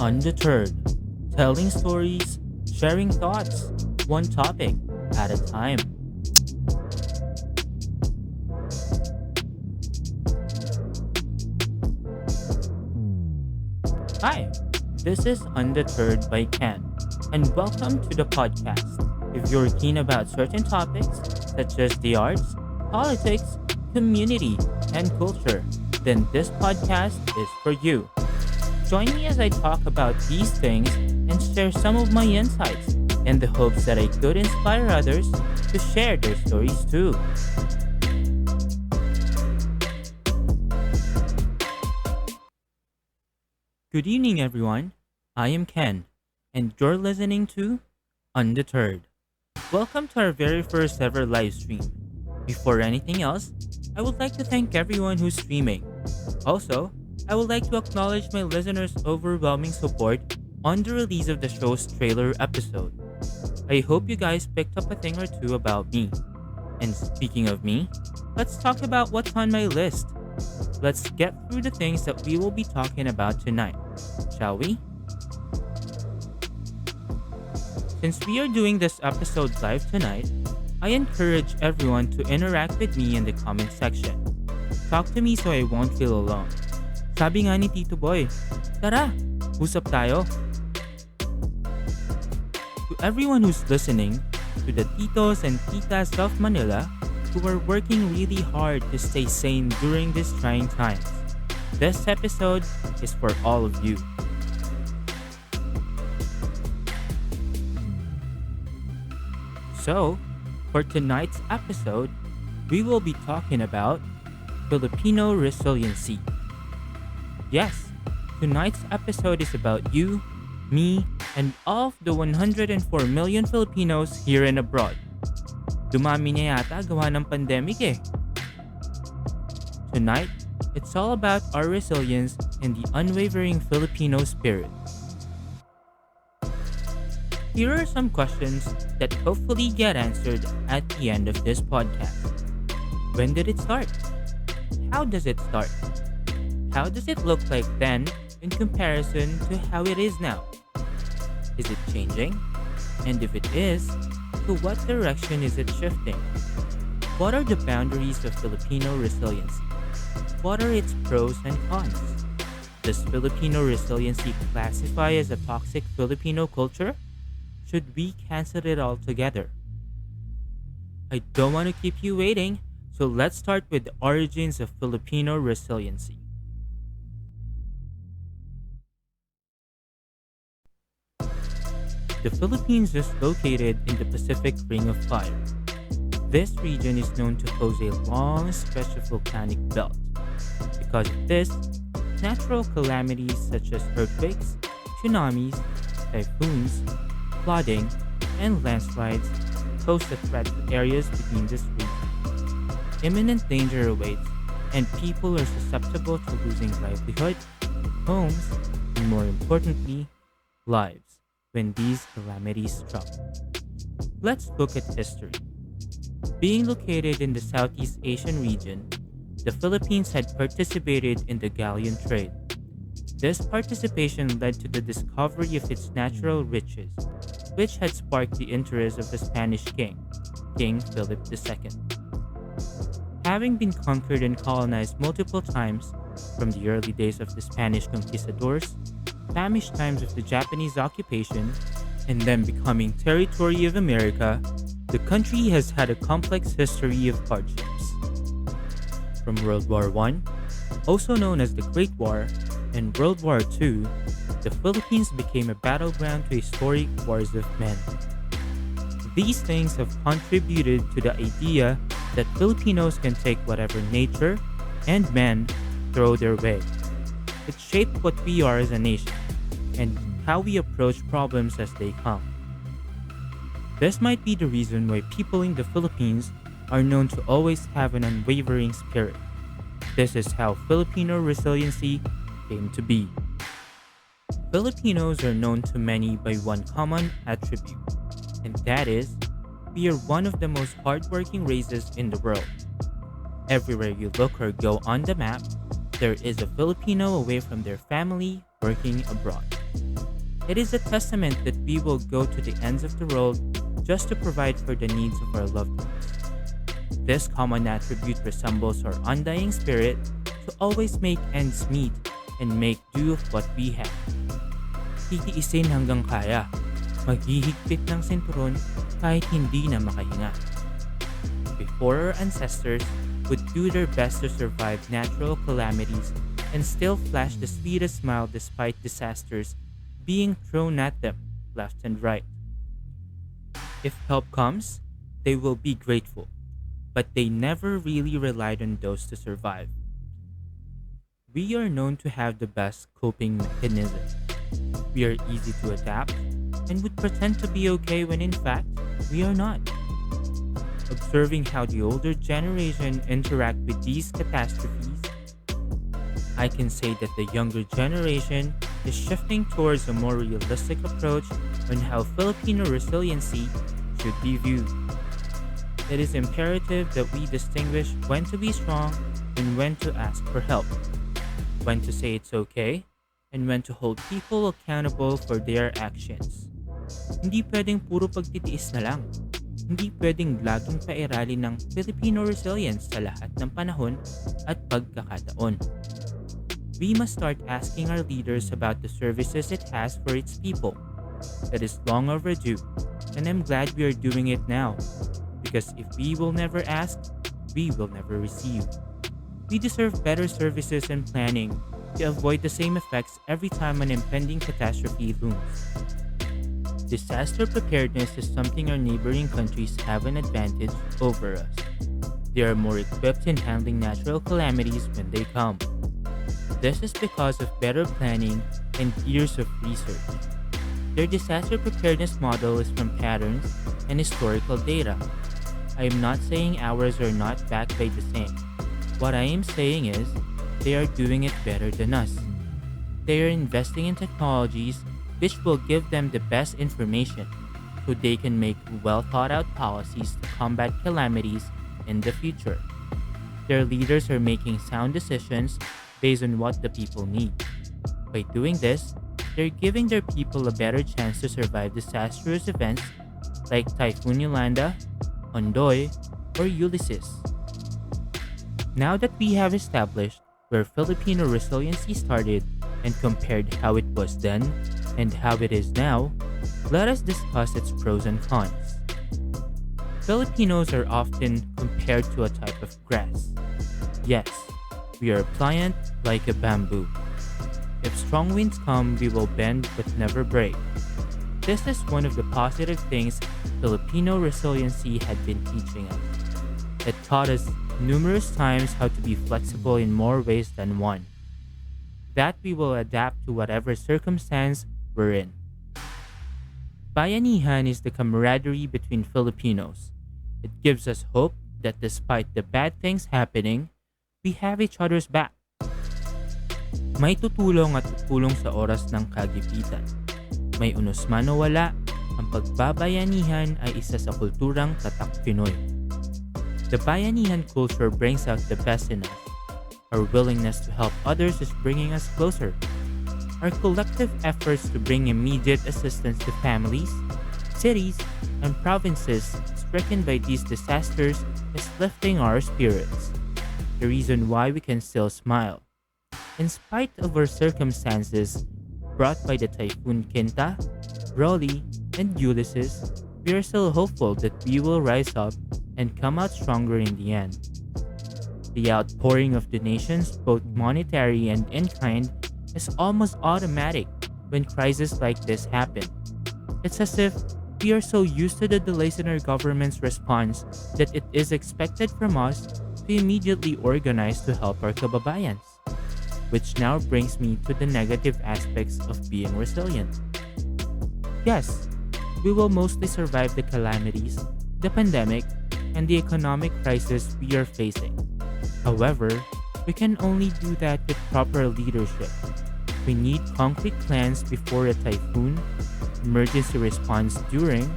Undeterred, telling stories, sharing thoughts, one topic at a time. Hi, this is Undeterred by Ken, and welcome to the podcast. If you're keen about certain topics, such as the arts, politics, community, and culture, then this podcast is for you. Join me as I talk about these things and share some of my insights in the hopes that I could inspire others to share their stories too. Good evening, everyone. I am Ken, and you're listening to Undeterred. Welcome to our very first ever live stream. Before anything else, I would like to thank everyone who's streaming. Also, I would like to acknowledge my listeners' overwhelming support on the release of the show's trailer episode. I hope you guys picked up a thing or two about me. And speaking of me, let's talk about what's on my list. Let's get through the things that we will be talking about tonight, shall we? Since we are doing this episode live tonight, I encourage everyone to interact with me in the comment section. Talk to me so I won't feel alone. Sabi nga ni Tito Boy, tara, usap tayo. To everyone who's listening, to the titos and titas of Manila who are working really hard to stay sane during these trying times, this episode is for all of you. So, for tonight's episode, we will be talking about Filipino Resiliency. Yes, tonight's episode is about you, me, and all of the 104 million Filipinos here and abroad. Dumami na yata gawa ng pandemic eh. Tonight, it's all about our resilience and the unwavering Filipino spirit. Here are some questions that hopefully get answered at the end of this podcast. When did it start? How does it start? How does it look like then in comparison to how it is now? Is it changing? And if it is, to what direction is it shifting? What are the boundaries of Filipino resiliency? What are its pros and cons? Does Filipino resiliency classify as a toxic Filipino culture? Should we cancel it altogether? I don't want to keep you waiting, so let's start with the origins of Filipino resiliency. The Philippines is located in the Pacific Ring of Fire. This region is known to host a long stretch of volcanic belt. Because of this, natural calamities such as earthquakes, tsunamis, typhoons, flooding, and landslides pose a threat to areas between this region. Imminent danger awaits, and people are susceptible to losing livelihood, homes, and more importantly, lives when these calamities struck. Let's look at history. Being located in the Southeast Asian region, the Philippines had participated in the galleon trade. This participation led to the discovery of its natural riches, which had sparked the interest of the Spanish king, King Philip II. Having been conquered and colonized multiple times, from the early days of the Spanish conquistadors, famished times of the Japanese occupation, and then becoming territory of America, the country has had a complex history of hardships. From World War I, also known as the Great War, and World War II, the Philippines became a battleground to historic wars of men. These things have contributed to the idea that Filipinos can take whatever nature and men throw their way. It shaped what we are as a nation and how we approach problems as they come. This might be the reason why people in the Philippines are known to always have an unwavering spirit. This is how Filipino resiliency came to be. Filipinos are known to many by one common attribute, and that is, we are one of the most hardworking races in the world. Everywhere you look or go on the map, there is a Filipino away from their family working abroad. It is a testament that we will go to the ends of the world just to provide for the needs of our loved ones. This common attribute resembles our undying spirit to always make ends meet and make do of what we have. Titiisin hanggang kaya, maghihigpit ng sinturon kahit hindi na makahinga. Before, our ancestors would do their best to survive natural calamities and still flash the sweetest smile despite disasters being thrown at them left and right. If help comes, they will be grateful, but they never really relied on those to survive. We are known to have the best coping mechanism. We are easy to adapt and would pretend to be okay when in fact we are not. Observing how the older generation interact with these catastrophes, I can say that the younger generation is shifting towards a more realistic approach on how Filipino resiliency should be viewed. It is imperative that we distinguish when to be strong and when to ask for help, when to say it's okay, and when to hold people accountable for their actions. Hindi pwedeng puro pagtitiis na lang. Hindi pwedeng laging pairalin ng Filipino resilience sa lahat ng panahon at pagkakataon. We must start asking our leaders about the services it has for its people. That is long overdue, and I'm glad we are doing it now. Because if we will never ask, we will never receive. We deserve better services and planning to avoid the same effects every time an impending catastrophe looms. Disaster preparedness is something our neighboring countries have an advantage over us. They are more equipped in handling natural calamities when they come. This is because of better planning and years of research. Their disaster preparedness model is from patterns and historical data. I am not saying ours are not backed by the same. What I am saying is, they are doing it better than us. They are investing in technologies which will give them the best information so they can make well thought out policies to combat calamities in the future. Their leaders are making sound decisions based on what the people need. By doing this, they're giving their people a better chance to survive disastrous events like Typhoon Yolanda, Ondoy, or Ulysses. Now that we have established where Filipino resiliency started and compared how it was then and how it is now, let us discuss its pros and cons. Filipinos are often compared to a type of grass. Yes, we are pliant like a bamboo. If strong winds come, we will bend but never break. This is one of the positive things Filipino resiliency had been teaching us. It taught us numerous times how to be flexible in more ways than one. That we will adapt to whatever circumstance we're in. Bayanihan is the camaraderie between Filipinos. It gives us hope that despite the bad things happening, we have each other's back. May tutulong at tutulong sa oras ng kagipitan. May unos man o wala, ang pagbabayanihan ay isa sa kulturang tatak Pinoy. The bayanihan culture brings out the best in us. Our willingness to help others is bringing us closer. Our collective efforts to bring immediate assistance to families, cities, and provinces stricken by these disasters is lifting our spirits. The reason why we can still smile. In spite of our circumstances brought by the Typhoon Quinta, Rolly, and Ulysses, we are still hopeful that we will rise up and come out stronger in the end. The outpouring of donations, both monetary and in kind, is almost automatic when crises like this happen. It's as if we are so used to the delays in our government's response that it is expected from us to immediately organize to help our kababayans. Which now brings me to the negative aspects of being resilient. Yes, we will mostly survive the calamities, the pandemic, and the economic crisis we are facing. However, we can only do that with proper leadership. We need concrete plans before a typhoon, emergency response during,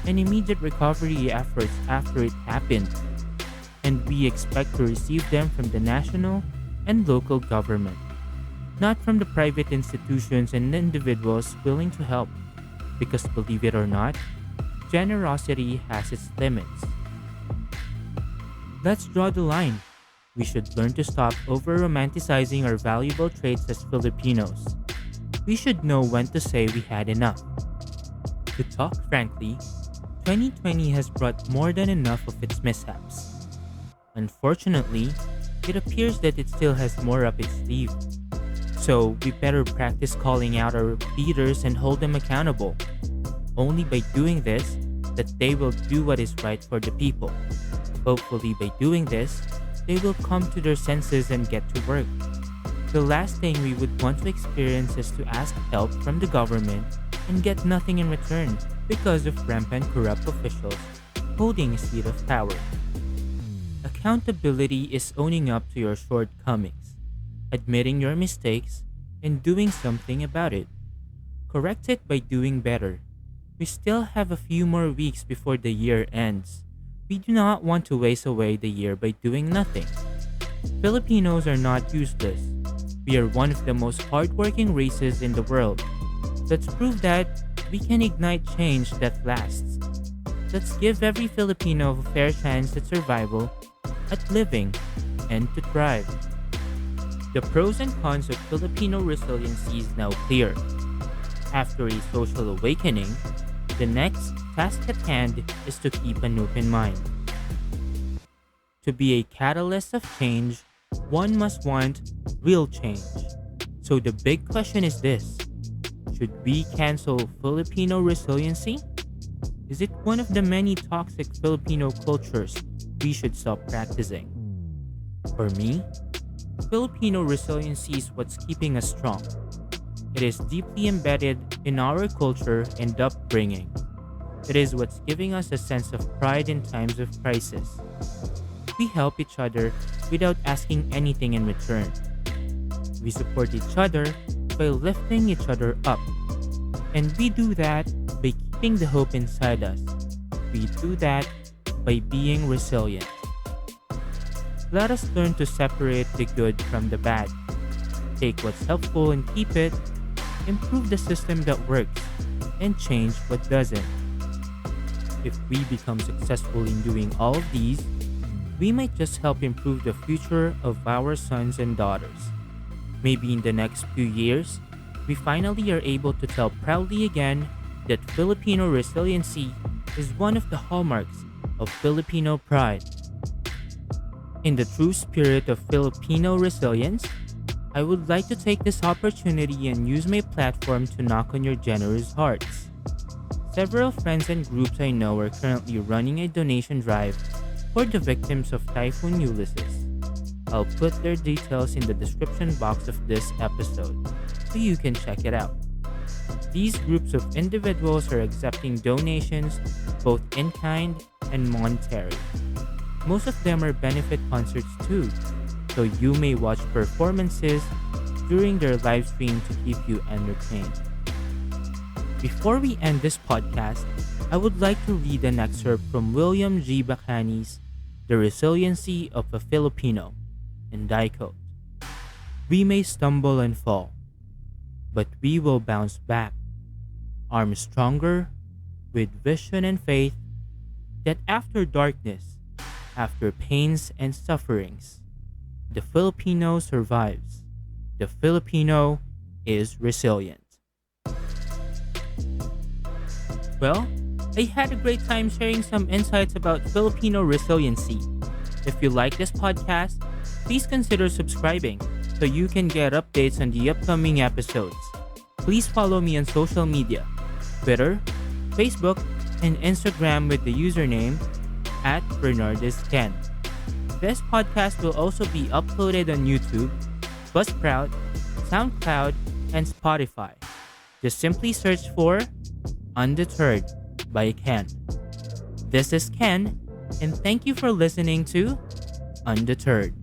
and immediate recovery efforts after it happened. And we expect to receive them from the national and local government. not from the private institutions and individuals willing to help. Because believe it or not, generosity has its limits. Let's draw the line. We should learn to stop over romanticizing our valuable traits as Filipinos. We should know when to say we had enough. To talk frankly, 2020 has brought more than enough of its mishaps. Unfortunately, it appears that it still has more up its sleeve. So we better practice calling out our leaders and hold them accountable. Only by doing this, that they will do what is right for the people. Hopefully by doing this, they will come to their senses and get to work. The last thing we would want to experience is to ask help from the government and get nothing in return because of rampant corrupt officials holding a seat of power. Accountability is owning up to your shortcomings, admitting your mistakes, and doing something about it. Correct it by doing better. We still have a few more weeks before the year ends. We do not want to waste away the year by doing nothing. Filipinos are not useless. We are one of the most hardworking races in the world. Let's prove that we can ignite change that lasts. Let's give every Filipino a fair chance at survival, at living, and to thrive. The pros and cons of Filipino resiliency is now clear. After a social awakening, the next task at hand is to keep an open mind. To be a catalyst of change, one must want real change. So the big question is this: should we cancel Filipino resiliency? Is it one of the many toxic Filipino cultures we should stop practicing? For me, Filipino resiliency is what's keeping us strong. It is deeply embedded in our culture and upbringing. It is what's giving us a sense of pride in times of crisis. We help each other without asking anything in return. We support each other by lifting each other up. And we do that by keeping the hope inside us. We do that by being resilient. Let us learn to separate the good from the bad. Take what's helpful and keep it. Improve the system that works and change what doesn't. If we become successful in doing all of these, we might just help improve the future of our sons and daughters. Maybe in the next few years, we finally are able to tell proudly again that Filipino resiliency is one of the hallmarks of Filipino pride. In the true spirit of Filipino resilience, I would like to take this opportunity and use my platform to knock on your generous hearts. Several friends and groups I know are currently running a donation drive for the victims of Typhoon Ulysses. I'll put their details in the description box of this episode so you can check it out. These groups of individuals are accepting donations both in kind and monetary. Most of them are benefit concerts too, so you may watch performances during their live stream to keep you entertained. Before we end this podcast, I would like to read an excerpt from William G. Bacani's The Resiliency of a Filipino, and I quote, "We may stumble and fall, but we will bounce back, armed stronger, with vision and faith, that after darkness, after pains and sufferings, the Filipino survives. The Filipino is resilient." Well, I had a great time sharing some insights about Filipino resiliency. If you like this podcast, please consider subscribing so you can get updates on the upcoming episodes. Please follow me on social media, Twitter, Facebook, and Instagram with the username @BernardezKen. This podcast will also be uploaded on YouTube, Buzzsprout, SoundCloud, and Spotify. Just simply search for Undeterred by Ken. This is Ken, and thank you for listening to Undeterred.